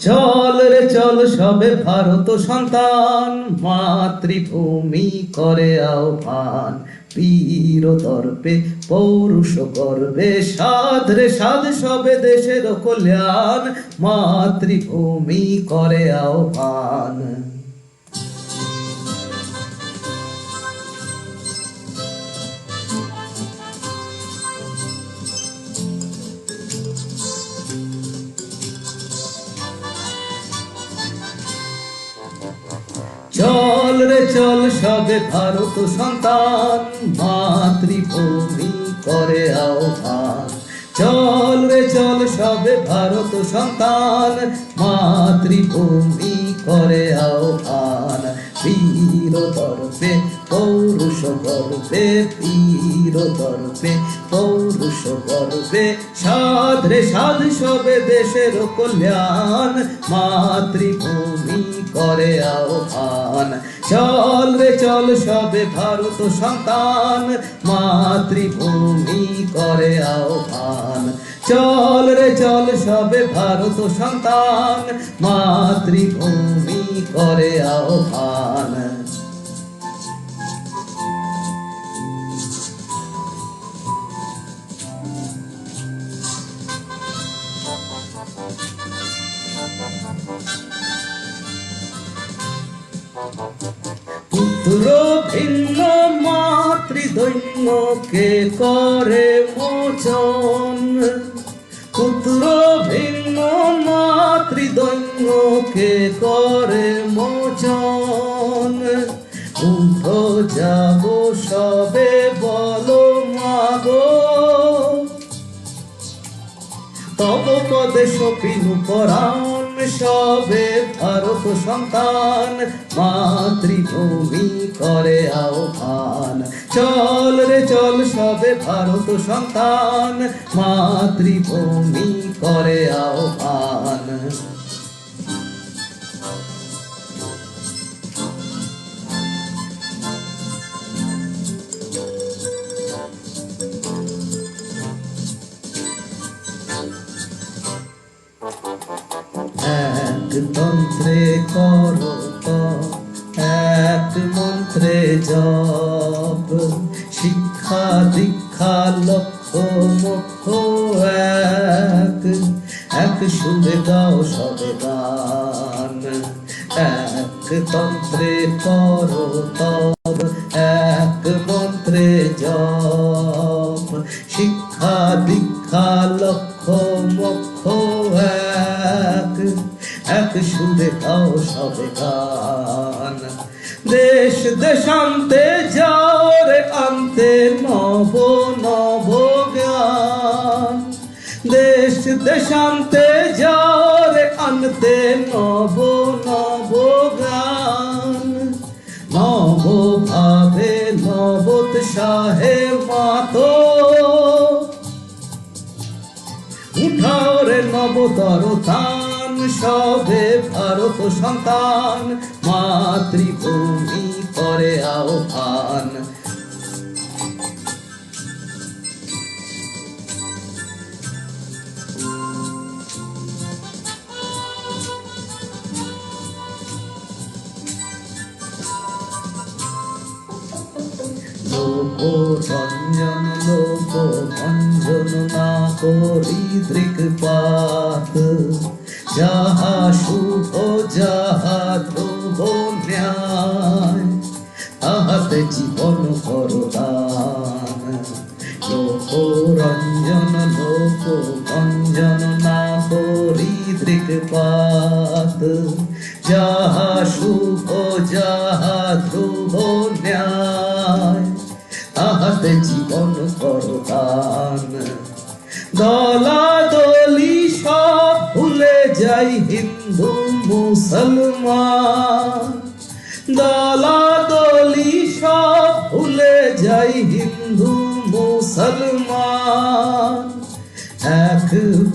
চল রে চল সবে ভারত সন্তান, মাতৃভূমি করে আহ্বান। বীর দর্পে পৌরুষ গর্বে সাধ রে সাধ সবে দেশের কল্যাণ, মাতৃভূমি করে আহ্বান। চল রে চল সবে ভারত সন্তান, মাতৃভূমি করে আহ্বান। চল রে চল সবে ভারত সন্তান, মাতৃভূমি করে আহ্বান। বীর দর্পে পৌরুষ গর্বে, বীর দর্পে পৌরুষ গর্বে সাধ রে সাধ সবে দেশের কল্যাণ, মাতৃভূমি করে আহ্বান। চল রে চল সবে ভারত সন্তান, মাতৃভূমি করে আহ্বান। চল রে চল সবে ভারত সন্তান, মাতৃভূমি করে আহ্বান। পুত্র ভিন্ন মাতৃদৈন্যকে করে মোচন, পুত্র ভিন্ন মাতৃদৈন্যকে করে মোচন। উঠো যাবো সবে বলো মাগো, তব পদে সপিনু পরাণ সবে ভারত সন্তান, মাতৃভূমি করে আহ্বান। চল রে চল সবে ভারত সন্তান, মাতৃভূমি করে আহ্বান। এক তন্ত্রে করো তপ, এক মন্ত্রে জপ। শিক্ষা দীক্ষা লক্ষ্য মোক্ষ এক, এক সুরে গাও সবে গান। এক তন্ত্রে করো তপ, এক মন্ত্রে জপ। শিক্ষা দীক্ষা লক্ষ্য মোক্ষ এক, এক সুরে গাও সবে গান। দেশ দেশান্তে যাও রে আনতে নব নব জ্ঞান। দেশ দেশান্তে যাও রে আনতে নব নব জ্ঞান। নব ভাবে নব উৎসাহে মাতো, উঠাও রে নবতর তান সবে ভারত সন্তান, মাতৃভূমি করে আহ্বান। লোকরঞ্জন লোকভঞ্জন না করি দৃক্পাত। যাহা শুভ যাহা ধ্রুব ন্যায়, তাহাতে জীবন করো দান। লোকরঞ্জন লোকভঞ্জন না করি দৃক্পাত। যাহা শুভ যাহা ধ্রুব ন্যায়, তাহাতে জীবন করো দান। দলাদলি সব ভুলে যাই হিন্দু মুসলমান। দলাদলি সব ভুলে যাই হিন্দু মুসলমান। এক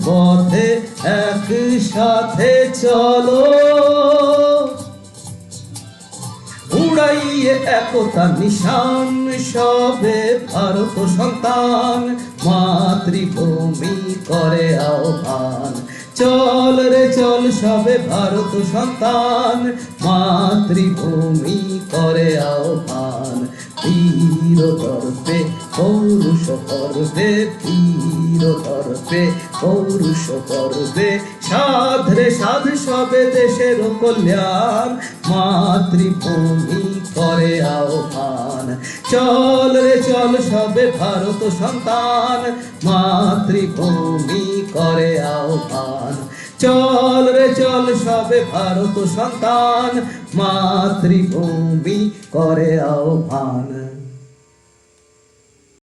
পথে এক সাথে চলো, উড়াইয়ে একতা নিশান সবে ভারত সন্তান, মাতৃভূমি করে আহ্বান। চল রে চল সবে ভারত সন্তান, মাতৃভূমি করে আহ্বান। বীর দর্পে পৌরুষ করবে, বীর দর্পে পৌরুষ করবে, সাধ রে সাধ সবে দেশের কল্যাণ, মাতৃভূমি করে আহ্বান। চল রে চল সবে ভারত সন্তান, মাতৃভূমি করে আহ্বান। চল রে চল সবে ভারত সন্তান, মাতৃভূমি করে আহ্বান।